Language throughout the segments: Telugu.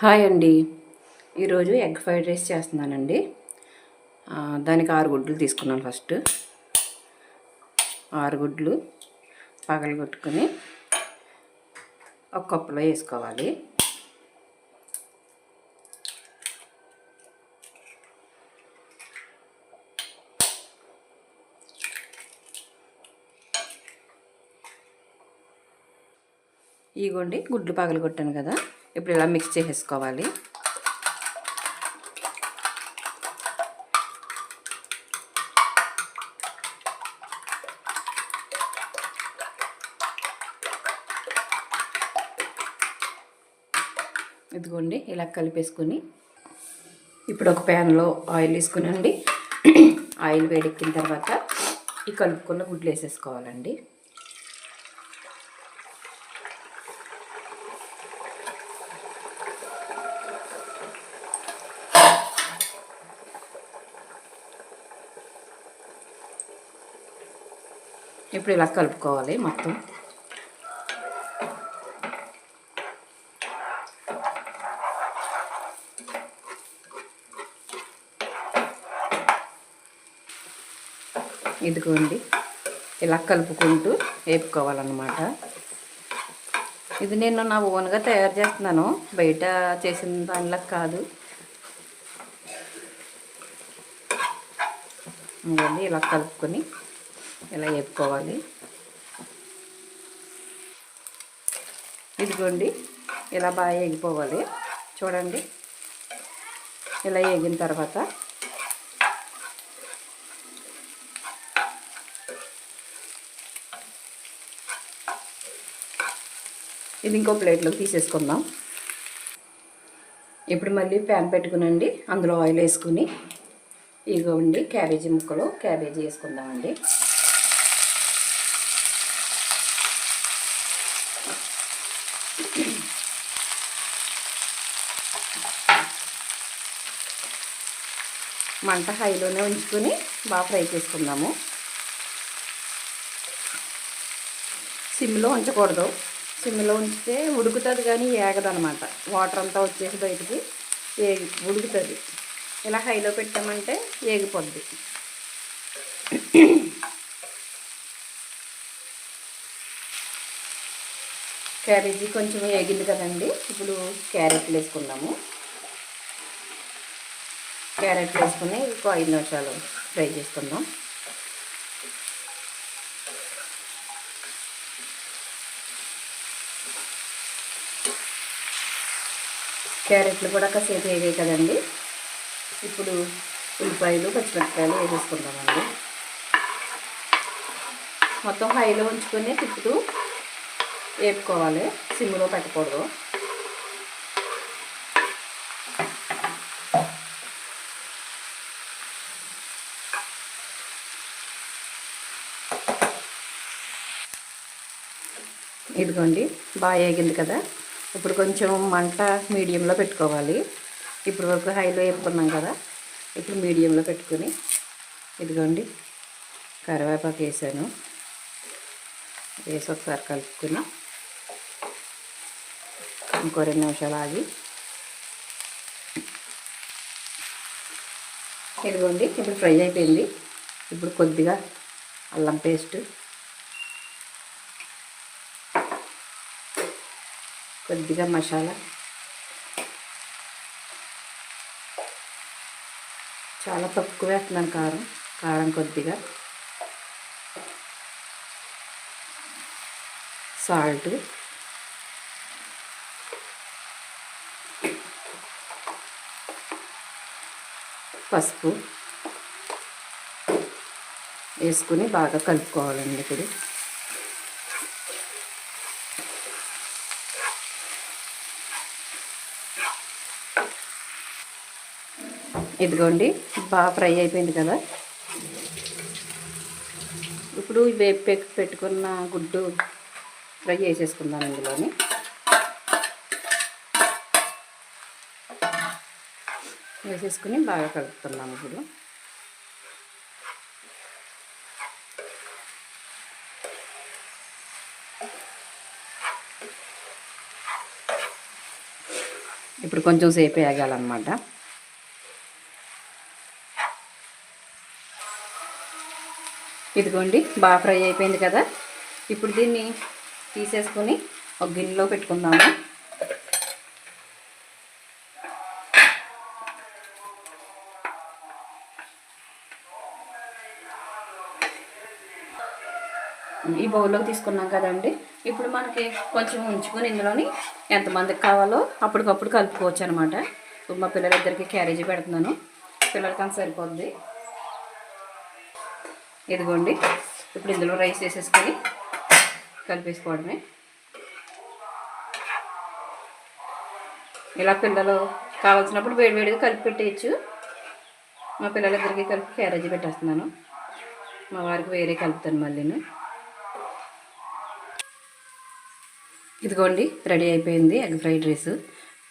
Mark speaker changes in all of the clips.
Speaker 1: హాయ్ అండి. ఈరోజు ఎగ్ ఫ్రైడ్ రైస్ చేస్తున్నానండి. దానికి 6 గుడ్లు తీసుకున్నాను. ఫస్ట్ 6 గుడ్లు పగలగొట్టుకొని ఒక కప్పులో వేసుకోవాలి. ఇగోండి గుడ్లు పగలగొట్టాను కదా, ఇప్పుడు ఇలా మిక్స్ చేసేసుకోవాలి. ఇదిగోండి ఇలా కలిపేసుకొని ఇప్పుడు ఒక ప్యాన్లో ఆయిల్ వేసుకునండి. ఆయిల్ వేడెక్కిన తర్వాత ఈ కలుపుకున్న గుడ్లు వేసేసుకోవాలండి. ఇప్పుడు ఇలా కలుపుకోవాలి మొత్తం. ఇదిగోండి ఇలా కలుపుకుంటూ వేపుకోవాలన్నమాట. ఇది నేను నా ఓన్గా తయారు చేస్తున్నాను, బయట చేసిన దానిలా కాదు. ఇదిగోండి ఇలా కలుపుకొని ఇలా వేపుకోవాలి. ఇదిగోండి ఇలా బాగా వేగిపోవాలి. చూడండి ఇలా వేగిన తర్వాత ఇది ఇంకో ప్లేట్లోకి తీసేసుకుందాం. ఇప్పుడు మళ్ళీ ప్యాన్ పెట్టుకునండి, అందులో ఆయిల్ వేసుకుని ఇదిగోండి క్యాబేజీ ముక్కలు క్యాబేజీ వేసుకుందామండి. మంట హైలోనే ఉంచుకొని బాగా ఫ్రై చేసుకుందాము. సిమ్లో ఉంచకూడదు, సిమ్లో ఉంచితే ఉడుకుతుంది కానీ ఏగదనమాట. వాటర్ అంతా వచ్చేసి బయటికి ఉడుకుతుంది. ఇలా హైలో పెట్టామంటే ఏగిపోద్ది. క్యాబేజీ కొంచెం వేగింది కదండి, ఇప్పుడు క్యారెట్లు వేసుకుందాము. క్యారెట్లు వేసుకుని ఇంకో 5 నిమిషాలు ఫ్రై చేసుకుందాం. క్యారెట్లు కూడా కాసేపు వేగాయి కదండి, ఇప్పుడు ఉల్లిపాయలు పచ్చిమిరపకాయలు వేసేసుకుందామండి. మొత్తం హైలో ఉంచుకొని తిప్పుతూ వేపుకోవాలి, సిమ్లో పెట్టకూడదు. ఇదిగోండి బాగా వేగింది కదా, ఇప్పుడు కొంచెం మంట మీడియంలో పెట్టుకోవాలి. ఇప్పుడు వరకు హైలో వేపుకున్నాం కదా, ఇప్పుడు మీడియంలో పెట్టుకుని ఇదిగోండి కరివేపాకు వేసాను. వేసి ఒకసారి కలుపుకొని ఇంకో 2 నిమిషాలు ఆగి ఇదిగోండి ఇప్పుడు ఫ్రై అయిపోయింది. ఇప్పుడు కొద్దిగా అల్లం పేస్ట్, కొద్దిగా మసాలా, చాలా తక్కువ వేస్తున్నాను కారం కొద్దిగా, సాల్ట్, పసుపు వేసుకుని బాగా కలుపుకోవాలండి. ఇప్పుడు ఇదిగోండి బాగా ఫ్రై అయిపోయింది కదా, ఇప్పుడు వేపి పెట్టుకున్న గుడ్డు ఫ్రై చేసేసుకుందాం. ఇందులోని వేసేసుకుని బాగా కలుపుతున్నాము. ఇప్పుడు ఇప్పుడు కొంచెం సేపు వేగాలన్నమాట. ఇదిగోండి బాగా ఫ్రై అయిపోయింది కదా. ఇప్పుడు దీన్ని తీసేసుకొని ఒక గిన్నెలో పెట్టుకుందాము. ఈ బౌల్లోకి తీసుకున్నాం కదండి. ఇప్పుడు మనకి కొంచెం ఉంచుకొని ఇందులోని ఎంతమందికి కావాలో అప్పటికప్పుడు కలుపుకోవచ్చు అనమాట. ఇప్పుడు మా పిల్లలిద్దరికి క్యారేజీ పెడుతున్నాను, పిల్లలకి అంత సరిపోద్ది. ఇదిగోండి ఇప్పుడు ఇందులో రైస్ వేసేసుకొని కలిపేసుకోవడమే. ఇలా పిల్లలు కావాల్సినప్పుడు వేడివేడిగా కలిపి పెట్టేయచ్చు. మా పిల్లలిద్దరికి కలిపి క్యారేజీ పెట్టేస్తున్నాను, మా వారికి వేరే కలుపుతాను మళ్ళీను. ఇదిగోండి రెడీ అయిపోయింది ఎగ్ ఫ్రైడ్ రైస్.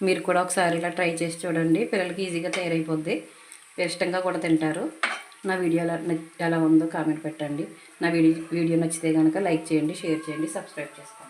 Speaker 1: మీరు కూడా ఒకసారి ఇలా ట్రై చేసి చూడండి, పిల్లలకి ఈజీగా తయారైపోద్ది, ఇష్టంగా కూడా తింటారు. నా వీడియో ఎలా ఉందో కామెంట్ పెట్టండి. నా వీడియో నచ్చితే కనుక లైక్ చేయండి, షేర్ చేయండి, సబ్స్క్రైబ్ చేసుకోండి.